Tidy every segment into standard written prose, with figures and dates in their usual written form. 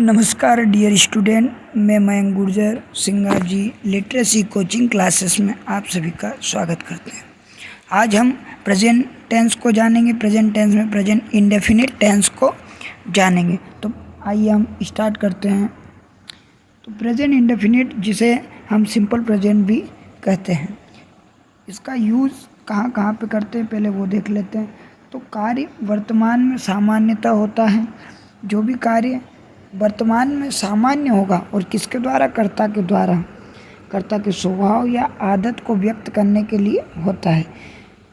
नमस्कार dear student, मैं मयंक गुर्जर सिंघा जी literacy coaching classes में आप सभी का स्वागत करते हैं। आज हम प्रेजेंट टेंस को जानेंगे। प्रेजेंट टेंस में प्रेजेंट इंडेफिनिट टेंस को जानेंगे। तो आइए हम स्टार्ट करते हैं। तो प्रेजेंट इंडेफिनिट, जिसे हम सिंपल प्रेजेंट भी कहते हैं, इसका यूज़ कहाँ कहाँ पे करते हैं पहले वो देख लेते हैं। तो कार्य वर्तमान में सामान्यतः होता है। जो भी कार्य वर्तमान में सामान्य होगा और किसके द्वारा, कर्ता के द्वारा, कर्ता के स्वभाव या आदत को व्यक्त करने के लिए होता है।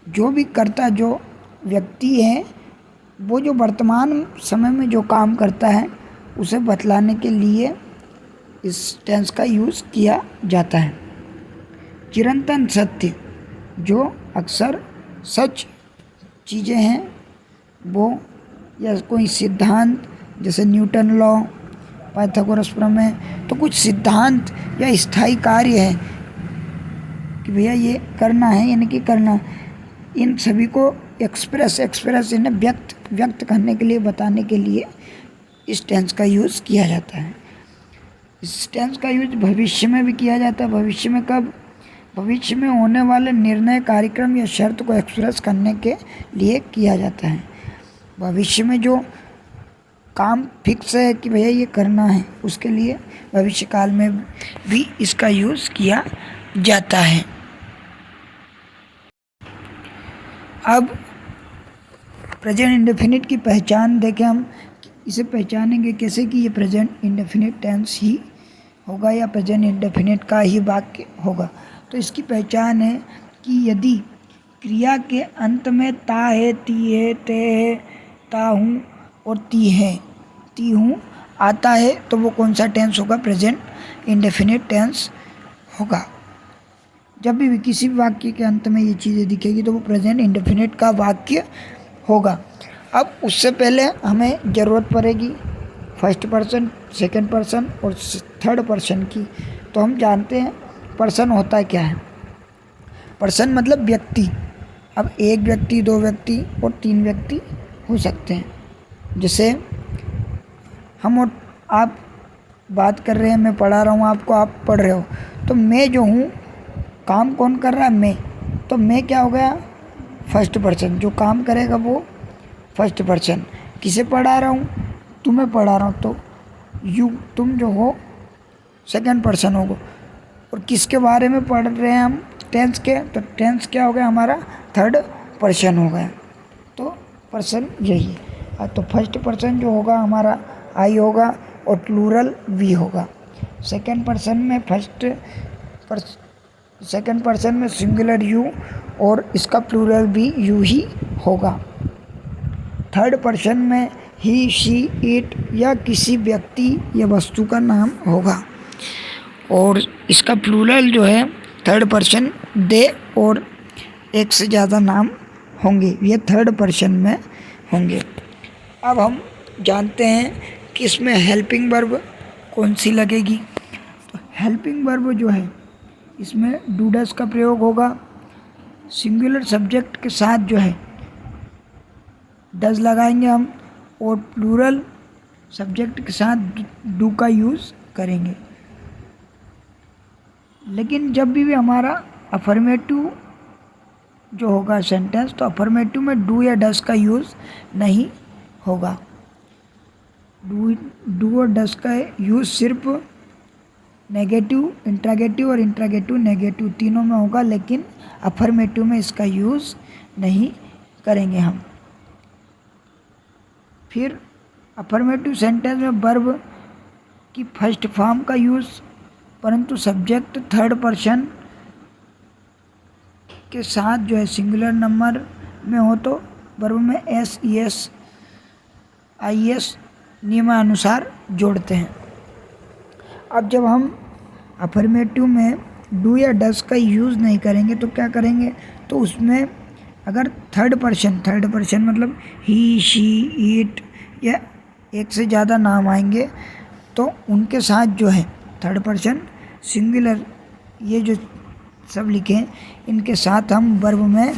जो भी कर्ता, जो व्यक्ति है, वो जो वर्तमान समय में जो काम करता है उसे बतलाने के लिए इस टेंस का यूज़ किया जाता है। चिरंतन सत्य, जो अक्सर सच चीज़ें हैं वो, या कोई सिद्धांत जैसे न्यूटन लॉ, पाइथागोरस प्रमेय, तो कुछ सिद्धांत या स्थायी कार्य है कि भैया ये करना है यानी कि करना, इन सभी को एक्सप्रेस इन्हें व्यक्त करने के लिए, बताने के लिए इस टेंस का यूज़ किया जाता है। इस टेंस का यूज भविष्य में भी किया जाता है। भविष्य में कब? भविष्य में होने वाले निर्णय, कार्यक्रम या शर्त को एक्सप्रेस करने के लिए किया जाता है। भविष्य में जो काम फिक्स है कि भैया ये करना है, उसके लिए भविष्य काल में भी इसका यूज़ किया जाता है। अब प्रेजेंट इंडेफिनिट की पहचान देखें हम। इसे पहचानेंगे कैसे कि ये प्रेजेंट इंडेफिनिट टेंस ही होगा या प्रेजेंट इंडेफिनिट का ही वाक्य होगा। तो इसकी पहचान है कि यदि क्रिया के अंत में ता है, ती है, ते है, ता हूँ और ती है, ती हूँ आता है, तो वो कौन सा टेंस होगा? प्रेजेंट इंडेफिनिट टेंस होगा। जब भी किसी भी वाक्य के अंत में ये चीज़ें दिखेगी तो वो प्रेजेंट इंडेफिनिट का वाक्य होगा। अब उससे पहले हमें ज़रूरत पड़ेगी फर्स्ट पर्सन, सेकंड पर्सन और थर्ड पर्सन की। तो हम जानते हैं पर्सन होता क्या है। पर्सन मतलब व्यक्ति। अब एक व्यक्ति, दो व्यक्ति और तीन व्यक्ति हो सकते हैं। जैसे हम और आप बात कर रहे हैं, मैं पढ़ा रहा हूँ आपको, आप पढ़ रहे हो, तो मैं जो हूँ, काम कौन कर रहा है? मैं। तो मैं क्या हो गया? First person. जो काम करेगा वो फर्स्ट पर्सन। किसे पढ़ा रहा हूँ? तुम्हें पढ़ा रहा हूँ, तो यू, तुम जो हो सेकंड पर्सन होगा। और किसके बारे में पढ़ रहे हैं हम? टेंस के। तो टेंस क्या हो गया हमारा? थर्ड पर्सन हो गया। तो पर्सन यही है। तो फर्स्ट पर्सन जो होगा हमारा आई होगा और प्लूरल वी होगा। सेकंड पर्सन में सेकंड पर्सन में सिंगुलर यू और इसका प्लूरल भी यू ही होगा। थर्ड पर्सन में ही, शी, इट या किसी व्यक्ति या वस्तु का नाम होगा। और इसका प्लूरल जो है थर्ड पर्सन दे और एक से ज़्यादा नाम होंगे, ये थर्ड पर्सन में होंगे। अब हम जानते हैं कि इसमें हेल्पिंग वर्ब कौन सी लगेगी। तो हेल्पिंग वर्ब जो है इसमें डू डज का प्रयोग होगा। सिंगुलर सब्जेक्ट के साथ जो है डज लगाएंगे हम, और प्लूरल सब्जेक्ट के साथ डू का यूज़ करेंगे। लेकिन जब भी हमारा अफर्मेटिव जो होगा सेंटेंस, तो अफर्मेटिव में डू या डज का यूज़ नहीं होगा। डू और डज का यूज़ सिर्फ नेगेटिव, इंट्रागेटिव और इंट्रागेटिव नेगेटिव तीनों में होगा, लेकिन अफर्मेटिव में इसका यूज़ नहीं करेंगे हम। फिर अफर्मेटिव सेंटेंस में वर्ब की फर्स्ट फॉर्म का यूज़, परंतु सब्जेक्ट थर्ड पर्सन के साथ जो है सिंगुलर नंबर में हो तो वर्ब में S, E S, I S नियमानुसार जोड़ते हैं। अब जब हम अफर्मेटिव में डू या डज का यूज़ नहीं करेंगे तो क्या करेंगे? तो उसमें अगर थर्ड पर्सन मतलब ही, शी, इट या एक से ज़्यादा नाम आएंगे तो उनके साथ जो है थर्ड पर्सन सिंगुलर, ये जो सब लिखे हैं, इनके साथ हम वर्ब में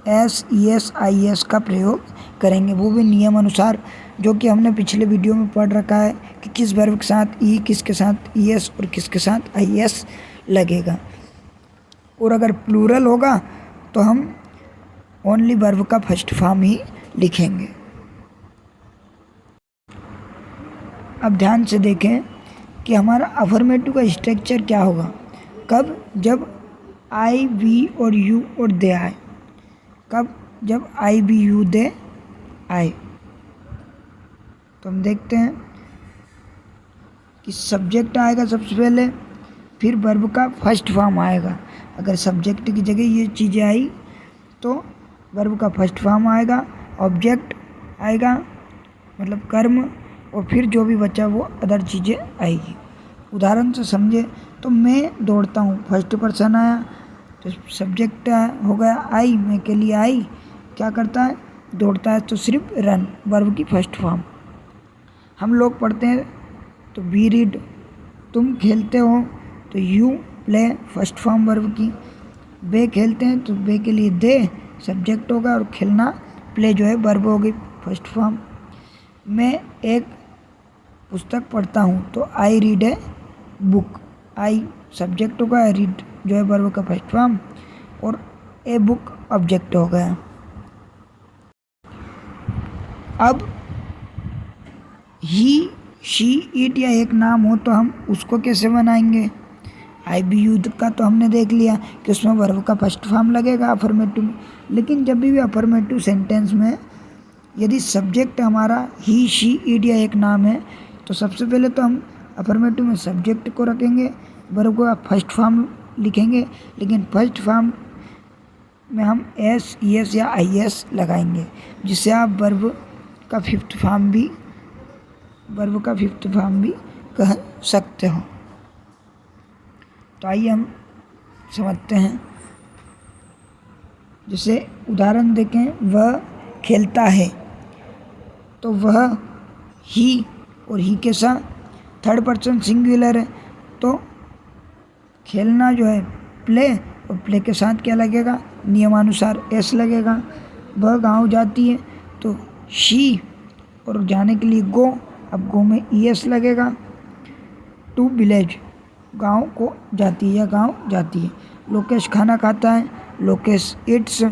S, E S, I S का प्रयोग करेंगे। वो भी नियम अनुसार जो कि हमने पिछले वीडियो में पढ़ रखा है कि किस वर्ब के साथ ई, किसके साथ ई एस और किसके साथ आई एस लगेगा। और अगर प्लूरल होगा तो हम ओनली वर्ब का फर्स्ट फॉर्म ही लिखेंगे। अब ध्यान से देखें कि हमारा अफर्मेटिव का स्ट्रक्चर क्या होगा। कब? जब आई, वी और यू और दे आए। कब? जब आई, वी, यू, दे आए। तो हम देखते हैं कि सब्जेक्ट आएगा सबसे पहले, फिर वर्ब का फर्स्ट फॉर्म आएगा। अगर सब्जेक्ट की जगह ये चीज़ें आई तो वर्ब का फर्स्ट फॉर्म आएगा, ऑब्जेक्ट आएगा मतलब कर्म, और फिर जो भी बचा वो अदर चीज़ें आएगी। उदाहरण से समझे तो मैं दौड़ता हूँ, फर्स्ट पर्सन आया तो सब्जेक्ट हो गया आई, मैं के लिए आई, क्या करता है? दौड़ता है, तो सिर्फ रन वर्ब की फर्स्ट फॉर्म। हम लोग पढ़ते हैं तो वी रीड, तुम खेलते हो तो you play first form verb की। बे खेलते हैं तो बे के लिए दे सब्जेक्ट होगा, और खेलना प्ले जो है वर्ब होगी फर्स्ट फॉर्म। मैं एक पुस्तक पढ़ता हूँ तो I read a book, I subject होगा, रीड जो है वर्ब का फर्स्ट फॉर्म, और ए बुक ऑब्जेक्ट हो गया। अब ही, शी, इट या एक नाम हो तो हम उसको कैसे बनाएंगे? आई, बी, यू का तो हमने देख लिया कि उसमें वर्ब का फर्स्ट फॉर्म लगेगा अफर्मेटिव में। लेकिन जब भी अफर्मेटिव सेंटेंस में यदि सब्जेक्ट हमारा ही, शी, इट या एक नाम है तो सबसे पहले तो हम अफर्मेटिव में सब्जेक्ट को रखेंगे, वर्ब का फर्स्ट फॉर्म लिखेंगे, लेकिन फर्स्ट फॉर्म में हम एस, ई एस या आई एस लगाएंगे, जिससे आप वर्ब का फिफ्थ फॉर्म भी कह सकते हो। तो आइए हम समझते हैं। जैसे उदाहरण देखें, वह खेलता है तो वह ही, और ही के साथ थर्ड पर्सन सिंगुलर है तो खेलना जो है प्ले, और प्ले के साथ क्या लगेगा? नियमानुसार एस लगेगा। वह गांव जाती है तो शी, और जाने के लिए गो, अब गो में ई एस लगेगा। टू विलेज, गांव को जाती है या गांव जाती है। लोकेश खाना खाता है, लोकेश इट्स,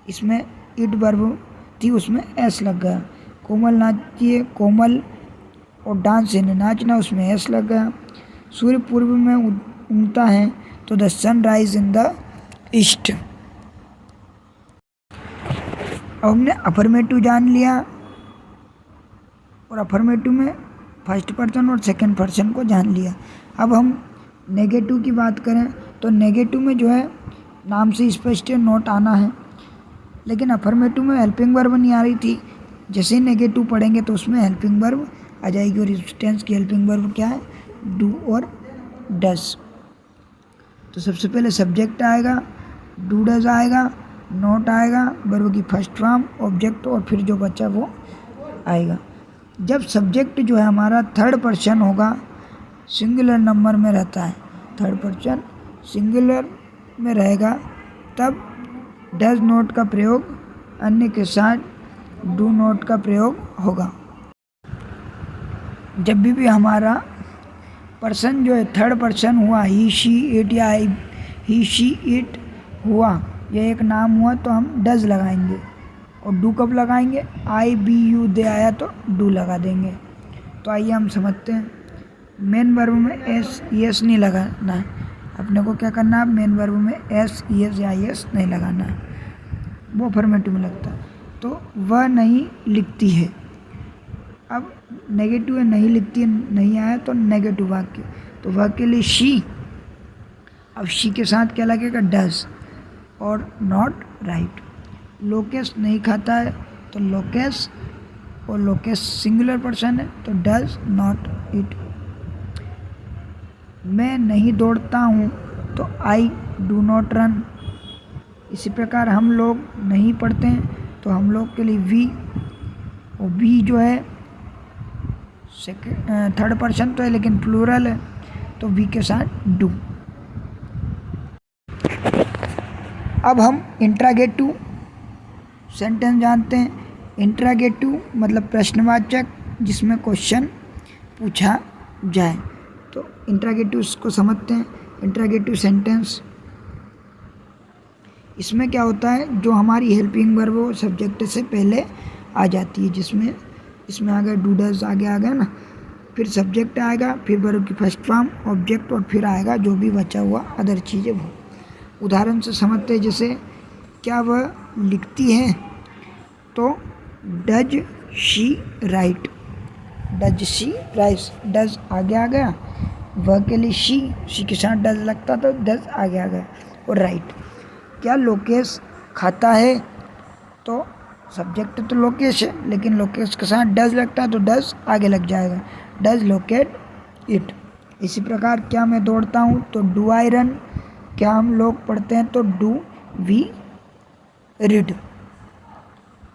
इसमें इट वर्ब थी उसमें एस लग गया। कोमल नाचती है, कोमल, और डांस है नाचना, उसमें एस लग गया। सूर्य पूर्व में उगता है तो the sun rise in the east. अब हमने अफर्मेटिव जान लिया, और अफर्मेटिव में फर्स्ट पर्सन और सेकंड पर्सन को जान लिया। अब हम नेगेटिव की बात करें तो नेगेटिव में जो है नाम से स्पष्ट है, नोट आना है। लेकिन अफर्मेटिव में हेल्पिंग वर्ब नहीं आ रही थी, जैसे ही नेगेटिव पढ़ेंगे तो उसमें हेल्पिंग वर्ब आ जाएगी। और इस टेंस की हेल्पिंग वर्ब क्या है? डू और डस। तो सबसे पहले सब्जेक्ट आएगा, डू डज आएगा, नोट आएगा, वर्ब की फर्स्ट फॉर्म, ऑब्जेक्ट, और फिर जो बचा वो आएगा। जब सब्जेक्ट जो है हमारा थर्ड पर्सन होगा, सिंगुलर नंबर में रहता है, थर्ड पर्सन सिंगुलर में रहेगा, तब डज नोट का प्रयोग अन्य के साथ डू नोट का प्रयोग होगा। जब भी हमारा पर्सन जो है थर्ड पर्सन हुआ, ही, शी, इट या ही, शी, इट हुआ, यह एक नाम हुआ तो हम डज लगाएंगे। और डू कब लगाएंगे? आई, बी, यू, दे आया तो डू लगा देंगे। तो आइए हम समझते हैं। मेन वर्ब में एस, ई एस नहीं लगाना है, अपने को क्या करना है? मेन वर्ब में एस, ई एस या आई एस नहीं लगाना है, वो अफर्मेटिव में लगता है। तो वह नहीं लिखती है, अब नेगेटिव है, नहीं लिखती है, नहीं आया तो नेगेटिव वाक्य, तो वह के लिए शी, अब शी के साथ क्या लगेगा? डज, और नॉट राइट। लोकेश नहीं खाता है तो लोकेश, और लोकेश सिंगुलर पर्सन है तो डज नॉट इट। मैं नहीं दौड़ता हूँ तो आई डू नॉट रन। इसी प्रकार हम लोग नहीं पढ़ते हैं तो हम लोग के लिए वी, और वी जो है थर्ड पर्सन तो है लेकिन प्लूरल है तो वी के साथ डू। अब हम इंट्रागेटिव सेंटेंस जानते हैं। इंट्रागेटिव मतलब प्रश्नवाचक जिसमें क्वेश्चन पूछा जाए। तो इंट्रागेटिव को समझते हैं। इंट्रागेटिव सेंटेंस, इसमें क्या होता है, जो हमारी हेल्पिंग वर्ब वो सब्जेक्ट से पहले आ जाती है, जिसमें इसमें आ गया डू डज आगे आ गया ना, फिर सब्जेक्ट आएगा, फिर वर्ब की फर्स्ट फॉर्म, ऑब्जेक्ट, और फिर आएगा जो भी बचा हुआ अदर चीज़ें वो। उदाहरण से समझते हैं, जैसे क्या वह लिखती है, तो does she write, does she writes, does आगे आ गया, वह के लिए शी के साथ डज लगता तो डज आगे आ गया, और राइट। क्या लोकेश खाता है, तो सब्जेक्ट तो लोकेश है, लेकिन लोकेश के साथ डज लगता है तो डज आगे लग जाएगा, डज लोकेट इट। इसी प्रकार क्या मैं दौड़ता हूँ, तो डू आई रन। क्या हम लोग पढ़ते हैं, तो डू वी रीड।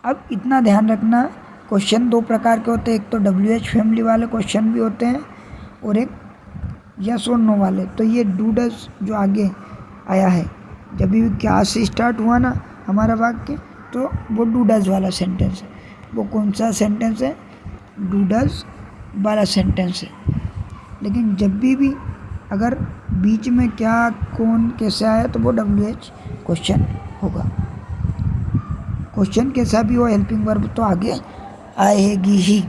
अब इतना ध्यान रखना, क्वेश्चन दो प्रकार के होते हैं, एक तो WH फैमिली वाले क्वेश्चन भी होते हैं और एक यस और नो वाले। तो ये डू डज जो आगे आया है, जब भी क्या से स्टार्ट हुआ ना हमारा वाक्य, तो वो डू डज वाला सेंटेंस है। वो कौन सा सेंटेंस है, डू डज वाला सेंटेंस है। लेकिन जब भी अगर बीच में क्या कौन कैसे आया, तो वो WH क्वेश्चन होगा। क्वेश्चन कैसा भी हो, हेल्पिंग वर्ब तो आगे आएगी ही।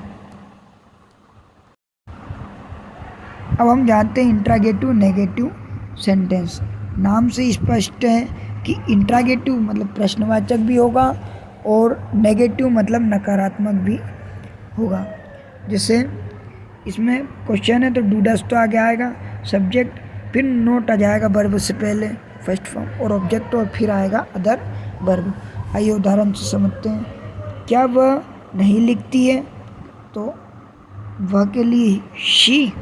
अब हम जानते हैं इंट्रागेटिव नेगेटिव सेंटेंस। नाम से स्पष्ट है कि इंट्रागेटिव मतलब प्रश्नवाचक भी होगा और नेगेटिव मतलब नकारात्मक भी होगा। जैसे इसमें क्वेश्चन है तो डू डज तो आगे आएगा, सब्जेक्ट, फिर नोट आ जाएगा वर्ब से पहले फर्स्ट फॉर्म, और ऑब्जेक्ट, और फिर आएगा अदर वर्ब। आइए उदाहरण से समझते हैं। क्या वह नहीं लिखती है, तो वह के लिए शी,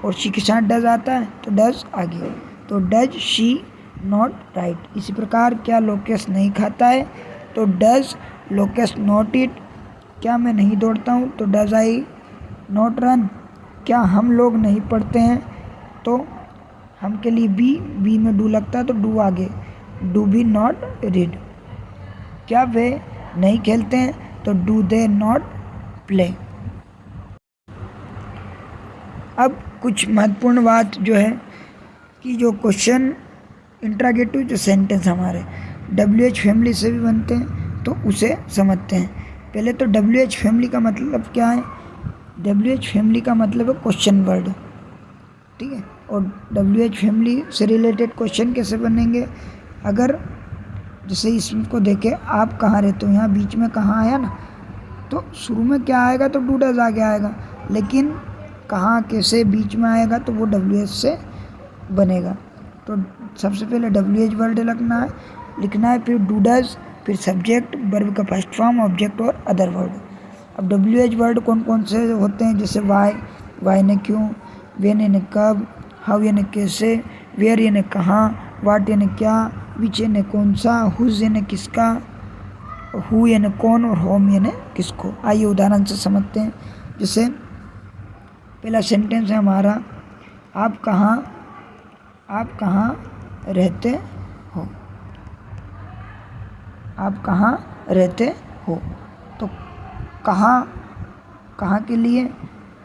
और शी के साथ डज आता है तो डज आगे, तो डज शी नॉट राइट। इसी प्रकार क्या लोकेश नहीं खाता है, तो डज लोकेश नॉट इट। क्या मैं नहीं दौड़ता हूँ, तो डज आई नॉट रन। क्या हम लोग नहीं पढ़ते हैं, तो हम के लिए बी में डू लगता है तो डू आगे, डू बी नॉट रीड। क्या वे नहीं खेलते हैं, तो डू दे नॉट प्ले। अब कुछ महत्वपूर्ण बात जो है कि जो क्वेश्चन इंट्रागेटिव जो सेंटेंस हमारे WH फैमिली से भी बनते हैं, तो उसे समझते हैं। पहले तो WH फैमिली का मतलब क्या है, WH फैमिली का मतलब है क्वेश्चन वर्ड, ठीक है। और WH फैमिली से रिलेटेड क्वेश्चन कैसे बनेंगे, अगर जैसे इसको देखें, आप कहाँ रहते हो, यहाँ बीच में कहाँ आया ना, तो शुरू में क्या आएगा, तो डू डज आगे आएगा, लेकिन कहाँ कैसे बीच में आएगा, तो वो WH से बनेगा। तो सबसे पहले WH वर्ड लिखना है, फिर डू डज, फिर सब्जेक्ट, वर्ब का फर्स्ट फॉर्म, ऑब्जेक्ट और अदर वर्ड। अब WH वर्ड कौन कौन से होते हैं, जैसे वाई यानी क्यों, वेन यानी कब, हाउ यानी कैसे, वेयर यानी कहाँ, वाट यानी क्या, विच यानी कौन सा, हुज यानी किसका, हु यानी कौन, और होम यानी किसको। आइए उदाहरण से समझते हैं। जैसे पहला सेंटेंस है हमारा, आप कहाँ रहते हो, आप कहाँ रहते हो। तो कहाँ के लिए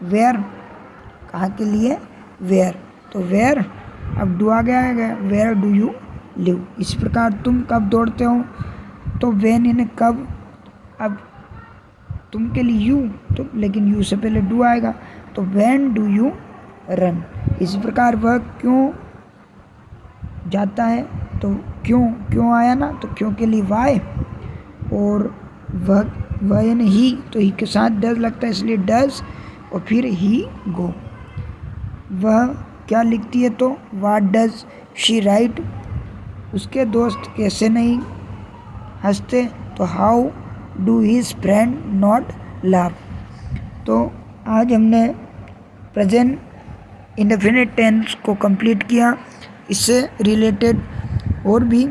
वेयर, कहाँ के लिए वेयर, तो वेयर। अब डू आ गया, वेयर डू यू लिव। इसी प्रकार तुम कब दौड़ते हो, तो वेन यानी कब। अब तुम के लिए यू, तो लेकिन यू से पहले डू आएगा, तो व्हेन डू यू रन। इसी प्रकार वह क्यों जाता है, तो क्यों आया ना, तो क्यों के लिए वाई, और वह यानी ही, तो ही के साथ डज लगता है इसलिए डज, और फिर ही गो। वह क्या लिखती है, तो व्हाट डज शी राइट। उसके दोस्त कैसे नहीं हंसते, तो how do his friend not laugh. तो आज हमने प्रेजेंट इंडेफिनिट टेंस को कंप्लीट किया। इससे रिलेटेड और भी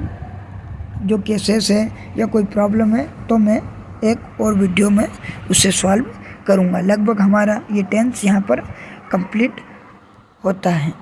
जो केसेस है या कोई प्रॉब्लम है, तो मैं एक और वीडियो में उसे सॉल्व करूँगा। लगभग हमारा ये टेंस यहाँ पर कंप्लीट होता है।